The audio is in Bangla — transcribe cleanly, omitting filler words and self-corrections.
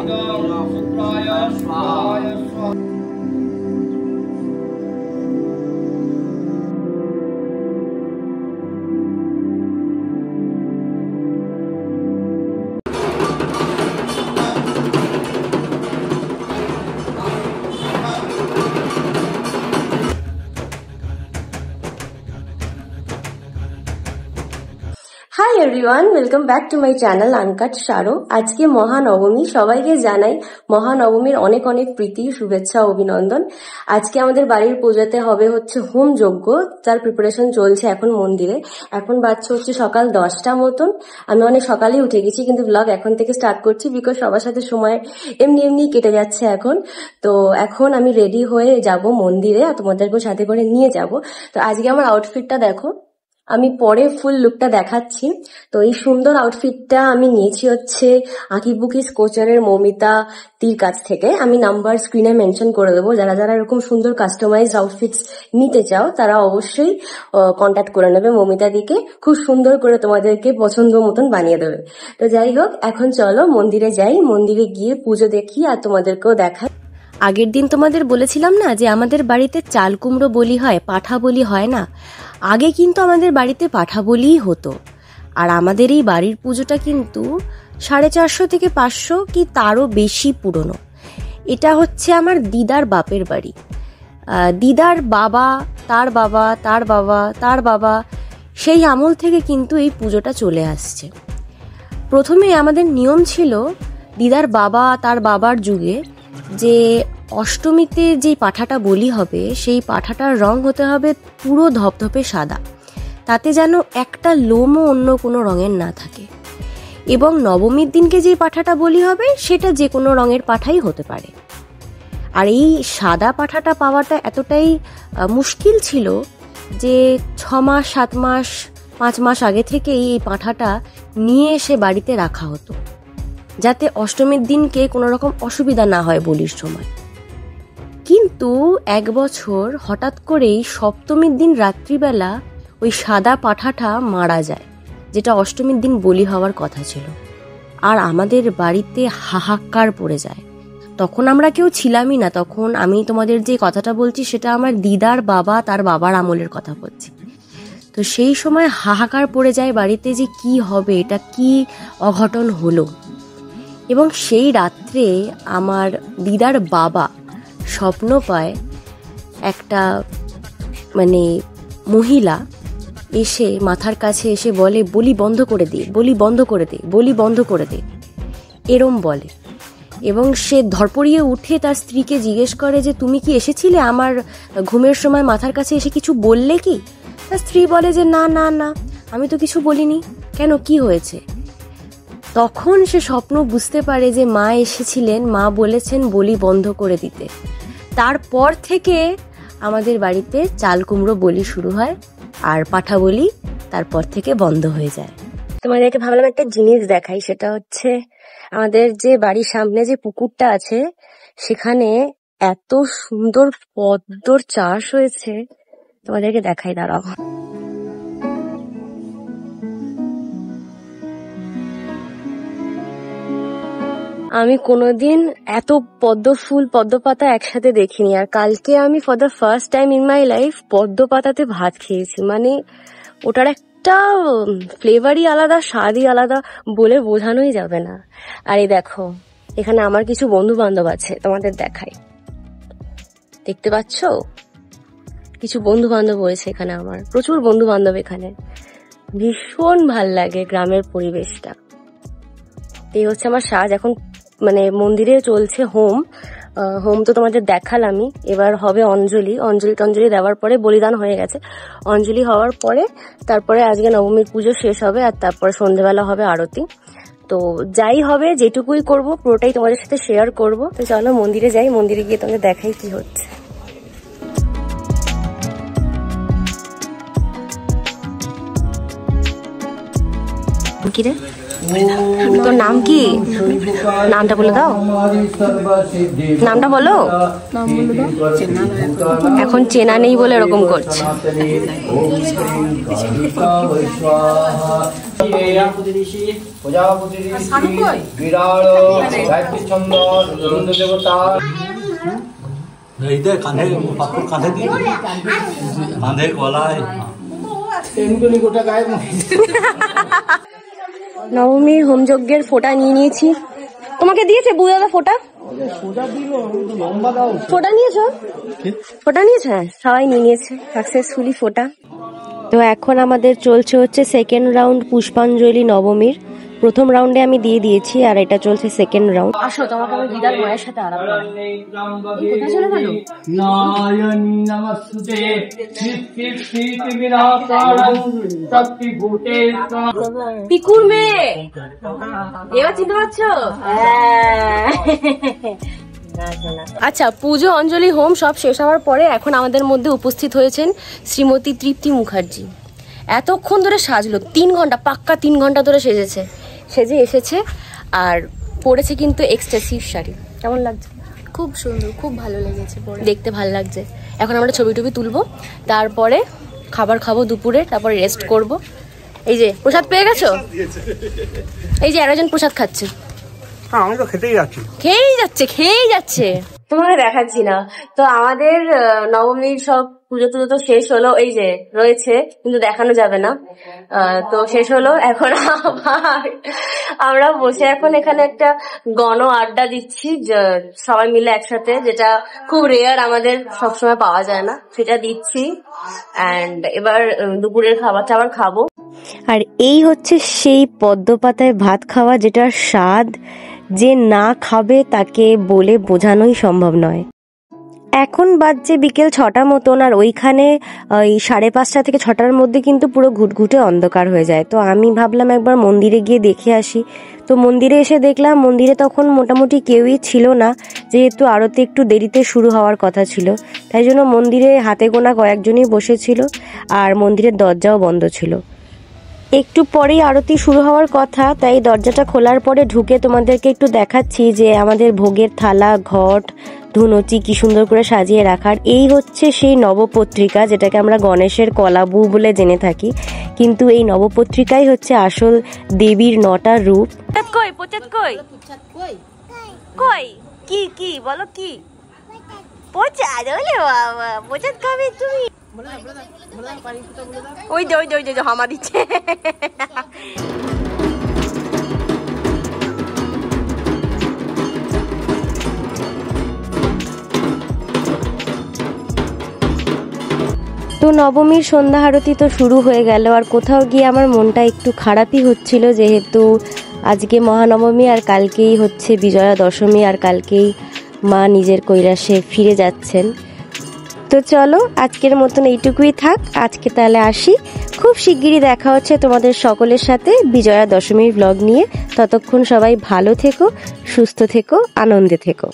High everyone, welcome back to my channel uncut শারো। আজকে মহানবমী, সবাইকে জানাই মহানবমীর অনেক অনেক প্রীতি, শুভেচ্ছা, অভিনন্দন। আজকে আমাদের বাড়ির পুজোতে হবে হচ্ছে হোম যজ্ঞ, তার প্রিপারেশন চলছে এখন মন্দিরে। এখন বাজছে হচ্ছে সকাল 10টা মতন। আমি অনেক সকালেই উঠে গেছি, কিন্তু ব্লগ এখন থেকে স্টার্ট করছি বিকজ সবার সাথে সময় এমনি কেটে যাচ্ছে এখন। তো এখন আমি রেডি হয়ে যাব মন্দিরে, আর তোমাদেরকে সাথে করে নিয়ে যাব। তো আজকে আমার আউটফিটটা দেখো, আমি পরে ফুল লুকটা দেখাচ্ছি। তো এই সুন্দর আউটফিটটা আমি নিয়েছি হচ্ছে আঁকিবুকি কোচারের মৌমিতা দির কাছ থেকে। আমি নাম্বার স্ক্রিনে মেনশন করে দেবো, যারা যারা এরকম সুন্দর কাস্টমাইজ আউটফিটস নিতে চাও তারা অবশ্যই কন্ট্যাক্ট করে নেবে মৌমিতা দিকে। খুব সুন্দর করে তোমাদেরকে পছন্দ মতন বানিয়ে দেবে। তো যাই হোক, এখন চলো মন্দিরে যাই, মন্দিরে গিয়ে পুজো দেখি আর তোমাদেরকেও দেখাই। আগের দিন তোমাদের বলেছিলাম না যে আমাদের বাড়িতে চাল কুমড়ো বলি হয়, পাঠা বলি হয় না। আগে কিন্তু আমাদের বাড়িতে পাঠা বলিই হতো। আর আমাদের এই বাড়ির পুজোটা কিন্তু 450 থেকে 500 কি তারও বেশি পুরনো। এটা হচ্ছে আমার দিদার বাপের বাড়ি। দিদার বাবা, তার বাবা, তার বাবা, তার বাবা, সেই আমল থেকে কিন্তু এই পুজোটা চলে আসছে। প্রথমে আমাদের নিয়ম ছিল দিদার বাবা, তার বাবার যুগে, যে অষ্টমীতে যেই পাঠাটা বলি হবে সেই পাঠাটার রং হতে হবে পুরো ধপধপে সাদা, তাতে যেন একটা লোমও অন্য কোনো রঙের না থাকে। এবং নবমীর দিনকে যেই পাঠাটা বলি হবে সেটা যে কোনো রঙের পাঠাই হতে পারে। আর এই সাদা পাঠাটা পাওয়াটা এতটাই মুশকিল ছিল যে 6 মাস, 7 মাস, 5 মাস আগে থেকেই এই পাঠাটা নিয়ে এসে বাড়িতে রাখা হতো, যাতে অষ্টমীর দিনকে কোনো রকম অসুবিধা না হয় বলির সময়। কিন্তু এক বছর হঠাৎ করেই সপ্তমীর দিন রাত্রিবেলা ওই সাদা পাঠাটা মারা যায়, যেটা অষ্টমীর দিন বলি হওয়ার কথা ছিল। আর আমাদের বাড়িতে হাহাকার পড়ে যায়। তখন আমরা কেউ ছিলামই না, তখন আমি তোমাদের যে কথাটা বলছি সেটা আমার দিদার বাবা, তার বাবার আমলের কথা বলছি। তো সেই সময় হাহাকার পড়ে যায় বাড়িতে যে কি হবে, এটা কি অঘটন হলো। এবং সেই রাত্রে আমার দিদার বাবা স্বপ্ন পায় একটা মহিলা এসে মাথার কাছে এসে বলে, বলি বন্ধ করে দে, বলি বন্ধ করে দে, বলি বন্ধ করে দে, এরম বলে। এবং সে ধরপড়িয়ে উঠে তার স্ত্রীকে জিজ্ঞেস করে যে তুমি কি এসেছিলে, আমার ঘুমের সময় মাথার কাছে এসে কিছু বললে কি? তার স্ত্রী বলে যে না না না, আমি তো কিছু বলিনি। কেন, কি হয়েছে? তখন সে স্বপ্ন বুঝতে পারে যে মা এসেছিলেন, মা বলেছেন বলি বন্ধ করে দিতে। তারপর থেকে আমাদের বাড়িতে চাল কুমড়ো বলি শুরু হয়, আর পাঠা বলি তারপর থেকে বন্ধ হয়ে যায়। তোমাদেরকে ভাবলাম একটা জিনিস দেখাই, সেটা হচ্ছে আমাদের যে বাড়ির সামনে যে পুকুরটা আছে সেখানে এত সুন্দর পদ্মর চাষ হয়েছে, তোমাদেরকে দেখাই, দাঁড়াও। আমি কোনোদিন এত পদ্ম ফুল, পদ্ম পাতা একসাথে দেখিনি। আর কালকে আমি for the first time in my life পদ্ম পাতাতে ভাত খেয়েছি। ওটার একটা ফ্লেভারই আলাদা, স্বাদই আলাদা, বলে বোঝানোই যাবে না। আর এই দেখো, এখানে আমার কিছু বন্ধু বান্ধব আছে, তোমাদের দেখাই, দেখতে পাচ্ছ? কিছু বন্ধু বান্ধব হয়েছে এখানে, আমার প্রচুর বন্ধু বান্ধব এখানে। ভীষণ ভাল লাগে গ্রামের পরিবেশটা। এই হচ্ছে আমার সাজ। এখন মন্দিরে চলছে হোম তো তোমাদের দেখালামই। এবার হবে অঞ্জলি দেওয়ার পরে, বলিদান হয়ে গেছে, অঞ্জলি হওয়ার পরে তারপরে আজকে নবমীর পুজো শেষ হবে, আর তারপরে সন্ধ্যেবেলা হবে আরতি। তো যাই হবে, যেটুকুই করব পুরোটাই তোমাদের সাথে শেয়ার করব। তো চলো মন্দিরে যাই, মন্দিরে গিয়ে তোমাদের দেখাই কি হচ্ছে। কিরে তোর নাম কি? নামটা বলে দাও, নামটা বলো। এখন চেনা নেই বলে এরকম করছে। নবমীর হোমযজ্ঞের ফোঁটা নিয়ে নিয়েছি। তোমাকে দিয়েছে বুদাদা ফোঁটা? ফোঁটা নিয়েছো? ফোঁটা নিয়েছে, সবাই নিয়ে নিয়েছে সাকসেসফুলি ফোঁটা। তো এখন আমাদের চলছে হচ্ছে সেকেন্ড রাউন্ড পুষ্পাঞ্জলি নবমীর। প্রথম রাউন্ডে আমি দিয়ে দিয়েছি আর এটা চলছে সেকেন্ড রাউন্ড। আসো, তোমাকে আমি দিদার মায়ের সাথে আলাপ করব। কোথায় চলে গেল? নারায়ণ নমস্তে সৃষ্টি বিনাশায় শক্তি ভূতে পিকুর মেয়ে, এবার চিনতে পারছো? আচ্ছা, পুজো অঞ্জলি হোম সব শেষ হওয়ার পরে এখন আমাদের মধ্যে উপস্থিত হয়েছেন শ্রীমতী তৃপ্তি মুখার্জি। এতক্ষণ ধরে সাজলো, 3 ঘন্টা, পাক্কা 3 ঘন্টা ধরে সেজে এসেছে। আর পরেছে কিন্তু এক্সটেসিভ শাড়ি। কেমন লাগছে? খুব সুন্দর, খুব ভালো লেগেছে, দেখতে ভালো লাগছে। এখন আমরা ছবি টবি তুলবো, তারপরে খাবার খাবো দুপুরে, তারপরে রেস্ট করব। এই যে প্রসাদ পেয়ে গেছো, এই যে একজন প্রসাদ খাচ্ছে। আমি তো খেতেই যাচ্ছে। তোমাকে দেখাচ্ছি না তো। আমাদের নবমীর সব পুজো টুজো তো শেষ হলো, এই যে রয়েছে কিন্তু দেখানো যাবে না। তো শেষ হলো, এখন আবার আমরা বসে এখন এখানে একটা গণ আড্ডা দিচ্ছি সবাই মিলে একসাথে, যেটা খুব রেয়ার, আমাদের সবসময় পাওয়া যায় না, সেটা দিচ্ছি। অ্যান্ড এবার দুপুরের খাবারটা আবার খাবো। আর এই হচ্ছে সেই পদ্ম পাতায় ভাত খাওয়া, যেটার স্বাদ যে না খাবে তাকে বলে বোঝানোই সম্ভব নয়। এখন বাজছে বিকেল 6টা মতন, আর ওইখানে ওই 5:30 থেকে 6টার মধ্যে কিন্তু পুরো ঘুটঘুটে অন্ধকার হয়ে যায়। তো আমি ভাবলাম একবার মন্দিরে গিয়ে দেখে আসি। তো মন্দিরে এসে দেখলাম মন্দিরে তখন মোটামুটি কেউই ছিল না, যেহেতু আরতি একটু দেরিতে শুরু হওয়ার কথা ছিল। তাই জন্য মন্দিরে হাতে গোনা কয়েকজনই বসেছিল আর মন্দিরের দরজাও বন্ধ ছিল। একটু পরেই আরতি শুরু হওয়ার কথা, তাই দরজাটা খোলার পরে ঢুকে তোমাদেরকে একটু দেখাচ্ছি যে আমাদের ভোগের থালা, ঘট, ধুনুচি কি সুন্দর করে সাজিয়ে রাখার। এই হচ্ছে সেই নবপত্রিকা, যেটাকে আমরা গণেশের কলাবু বলে জেনে থাকি, কিন্তু এই নবপত্রিকাই হচ্ছে আসল দেবীর 9টা রূপ। কি কি বলো, কি প্রচার? ওলে বাবা, প্রচার খাবে তুমি? ওই যে হামা দিচ্ছে। তো নবমীর সন্ধ্যা আরতি তো শুরু হয়ে গেল, আর কোথাও গিয়ে আমার মনটা একটু খারাপই হচ্ছিল, যেহেতু আজকে মহানবমী আর কালকেই হচ্ছে বিজয়া দশমী, আর কালকেই মা নিজের কৈলাসে ফিরে যাচ্ছেন। তো চলো আজকের মতন এইটুকুই থাক, আজকে তাহলে আসি। খুব শিগগিরই দেখা হচ্ছে তোমাদের সকলের সাথে বিজয়া দশমীর ব্লগ নিয়ে। ততক্ষণ সবাই ভালো থেকো, সুস্থ থেকো, আনন্দে থেকো।